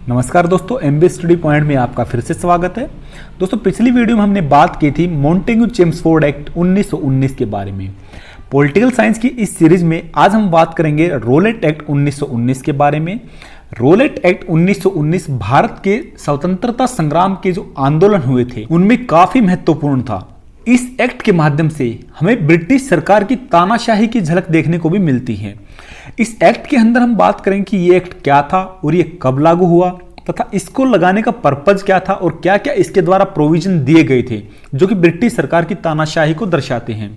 नमस्कार दोस्तों, MB study point में आपका फिर से स्वागत है। दोस्तों, पिछली वीडियो में हमने बात की थी मोंटेग्यू-चेम्सफोर्ड एक्ट 1919 के बारे में। पॉलिटिकल साइंस की इस सीरीज में आज हम बात करेंगे रोलेट एक्ट 1919 के बारे में। रोलेट एक्ट 1919 भारत के स्वतंत्रता संग्राम के जो आंदोलन हुए थे उनमें काफी महत्वपूर्ण था। इस एक्ट के माध्यम से हमें ब्रिटिश सरकार की तानाशाही की झलक देखने को भी मिलती है। इस एक्ट के अंदर हम बात करेंगे कि ये एक्ट क्या था और ये कब लागू हुआ तथा इसको लगाने का पर्पज क्या था और क्या क्या इसके द्वारा प्रोविजन दिए गए थे जो कि ब्रिटिश सरकार की तानाशाही को दर्शाते हैं।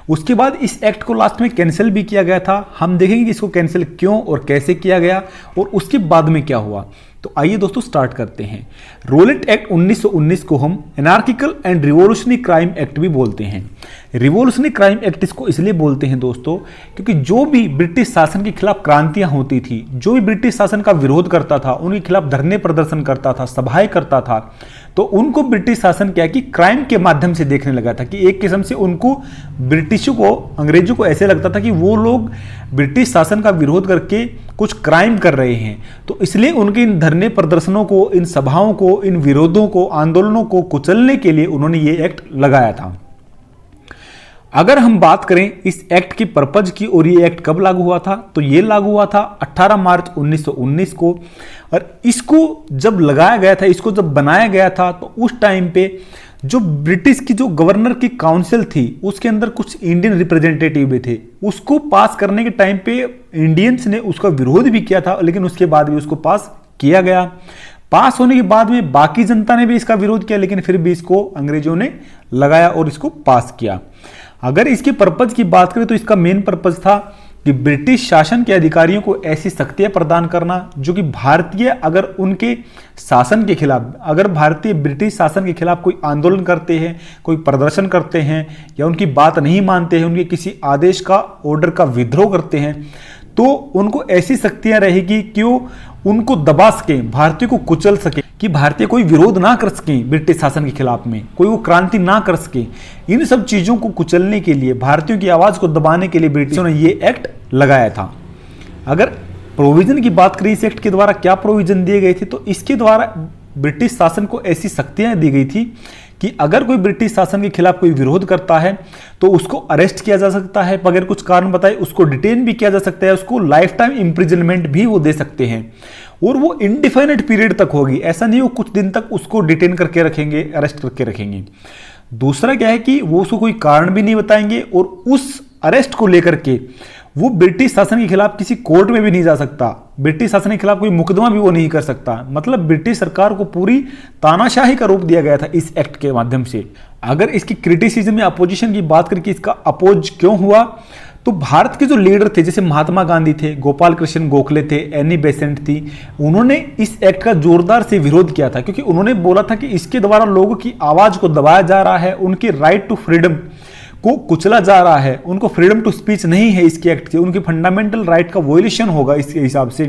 उसके बाद इस एक्ट को लास्ट में कैंसिल भी किया गया था। हम देखेंगे कि इसको कैंसिल क्यों और कैसे किया गया और उसके बाद में क्या हुआ। तो आइए दोस्तों स्टार्ट करते हैं। रोलेट एक्ट 1919 को हम anarchical and revolutionary crime act भी बोलते हैं। रिवॉल्यूशनरी क्राइम एक्ट इसको इसलिए बोलते हैं दोस्तों क्योंकि जो भी ब्रिटिश शासन के खिलाफ क्रांतियां होती थी, जो भी ब्रिटिश शासन का विरोध करता था, उनके खिलाफ धरने प्रदर्शन करता था, सभाएं करता था, तो उनको ब्रिटिश शासन क्या कि क्राइम के माध्यम से देखने लगा था कि एक किस्म से उनको ब्रिटिशों को, अंग्रेजों को ऐसे लगता था कि वो लोग ब्रिटिश शासन का विरोध करके कुछ क्राइम कर रहे हैं। तो इसलिए उनके इन धरने प्रदर्शनों को, इन सभाओं को, इन विरोधों को, आंदोलनों को कुचलने के लिए उन्होंने ये एक्ट लगाया था। अगर हम बात करें इस एक्ट की पर्पज की और ये एक्ट कब लागू हुआ था, तो ये लागू हुआ था 18 मार्च 1919 को। और इसको जब लगाया गया था, इसको जब बनाया गया था, तो उस टाइम पे जो ब्रिटिश की जो गवर्नर की काउंसिल थी उसके अंदर कुछ इंडियन रिप्रेजेंटेटिव भी थे। उसको पास करने के टाइम पे इंडियंस ने उसका विरोध भी किया था, लेकिन उसके बाद भी उसको पास किया गया। पास होने के बाद में बाकी जनता ने भी इसका विरोध किया, लेकिन फिर भी इसको अंग्रेजों ने लगाया और इसको पास किया। अगर इसके पर्पज की बात करें तो इसका मेन पर्पज था कि ब्रिटिश शासन के अधिकारियों को ऐसी शक्तियां प्रदान करना जो कि भारतीय, अगर उनके शासन के खिलाफ, अगर भारतीय ब्रिटिश शासन के खिलाफ कोई आंदोलन करते हैं, कोई प्रदर्शन करते हैं या उनकी बात नहीं मानते हैं, उनके किसी आदेश का, ऑर्डर का विद्रोह करते हैं, तो उनको ऐसी शक्तियां रहेगी कि वो उनको दबा सके, भारतीय को कुचल सके, कि भारतीय कोई विरोध ना कर सके ब्रिटिश शासन के खिलाफ में, कोई वो क्रांति ना कर सके। इन सब चीजों को कुचलने के लिए, भारतीयों की आवाज को दबाने के लिए ब्रिटिशों ने ये एक्ट लगाया था। अगर प्रोविजन की बात करें इस एक्ट के द्वारा क्या प्रोविजन दिए गए थे, तो इसके द्वारा ब्रिटिश शासन को ऐसी शक्तियां दी गई थी कि अगर कोई ब्रिटिश शासन के खिलाफ कोई विरोध करता है तो उसको अरेस्ट किया जा सकता है, बगैर कुछ कारण बताए उसको डिटेन भी किया जा सकता है, उसको लाइफ टाइम इम्प्रिजनमेंट भी वो दे सकते हैं और वो इनडिफाइनेट पीरियड तक होगी। ऐसा नहीं वो कुछ दिन तक उसको डिटेन करके रखेंगे, अरेस्ट करके रखेंगे। दूसरा क्या है कि वो उसको कोई कारण भी नहीं बताएंगे और उस अरेस्ट को लेकर के वो ब्रिटिश शासन के खिलाफ किसी कोर्ट में भी नहीं जा सकता, ब्रिटिश शासन के खिलाफ कोई मुकदमा भी वो नहीं कर सकता। मतलब ब्रिटिश सरकार को पूरी तानाशाही का रूप दिया गया था इस एक्ट के माध्यम से। अगर इसकी क्रिटिसिज्म या अपोजिशन की बात करके इसका अपोज क्यों हुआ, तो भारत के जो लीडर थे जैसे महात्मा गांधी थे, गोपाल कृष्ण गोखले थे, एनी बेसेंट थी, उन्होंने इस एक्ट का जोरदार से विरोध किया था क्योंकि उन्होंने बोला था कि इसके द्वारा लोगों की आवाज को दबाया जा रहा है, उनके राइट टू फ्रीडम को कुचला जा रहा है, उनको फ्रीडम टू स्पीच नहीं है इसके एक्ट से, उनकी फंडामेंटल राइट का वोलेशन होगा इसके हिसाब से।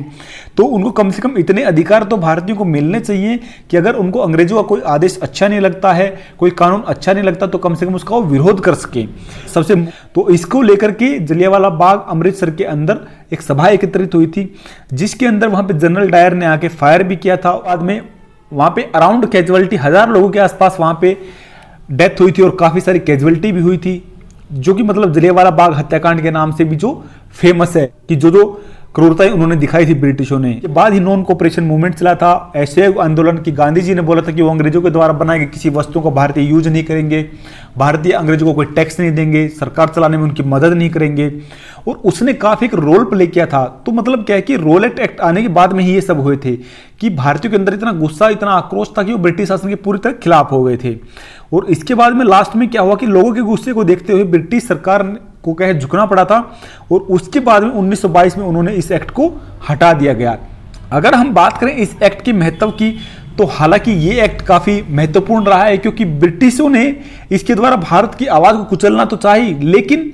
तो उनको कम से कम इतने अधिकार तो भारतीयों को मिलने चाहिए कि अगर उनको अंग्रेजों का कोई आदेश अच्छा नहीं लगता है, कोई कानून अच्छा नहीं लगता, तो कम से कम उसका वो विरोध कर सके। सबसे तो इसको लेकर के जलियांवाला बाग अमृतसर के अंदर एक सभा एकत्रित हुई थी जिसके अंदर वहां पे जनरल डायर ने आके फायर भी किया था। बाद में वहां पे अराउंड कैजुअलिटी 1000 लोगों के आसपास वहां पे डेथ हुई थी और काफी सारी कैजुअलिटी भी हुई थी, जो कि मतलब जलियांवाला बाग हत्याकांड के नाम से भी जो फेमस है कि जो क्रूरताएं उन्होंने दिखाई थी ब्रिटिशों ने। के बाद ही नॉन कोऑपरेशन मूवमेंट चला था, ऐसे आंदोलन की गांधी जी ने बोला था कि वो अंग्रेजों के द्वारा बनाए गए किसी वस्तु को भारतीय यूज नहीं करेंगे, भारतीय अंग्रेजों को कोई टैक्स नहीं देंगे, सरकार चलाने में उनकी मदद नहीं करेंगे, और उसने काफी एक रोल प्ले किया था। तो मतलब क्या है कि रोलेट एक्ट आने के बाद में ही ये सब हुए थे कि भारतीयों के अंदर इतना गुस्सा, इतना आक्रोश था कि वो ब्रिटिश शासन के पूरी तरह खिलाफ हो गए थे। और इसके बाद में लास्ट में क्या हुआ कि लोगों के गुस्से को देखते हुए ब्रिटिश सरकार को कहे झुकना पड़ा था और उसके बाद में 1922 में उन्होंने इस एक्ट को हटा दिया गया। अगर हम बात करें इस एक्ट के महत्व की, तो हालांकि ये एक्ट काफी महत्वपूर्ण रहा है क्योंकि ब्रिटिशों ने इसके द्वारा भारत की आवाज को कुचलना तो चाहिए, लेकिन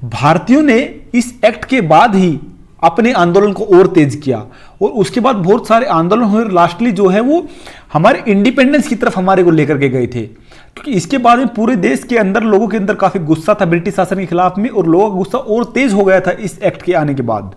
भारतीयों ने इस एक्ट के बाद ही अपने आंदोलन को और तेज किया और उसके बाद बहुत सारे आंदोलन हुए। लास्टली जो है वो हमारे इंडिपेंडेंस की तरफ हमारे को लेकर के गए थे, क्योंकि इसके बाद में पूरे देश के अंदर लोगों के अंदर काफी गुस्सा था ब्रिटिश शासन के खिलाफ में और लोगों का गुस्सा और तेज हो गया था इस एक्ट के आने के बाद।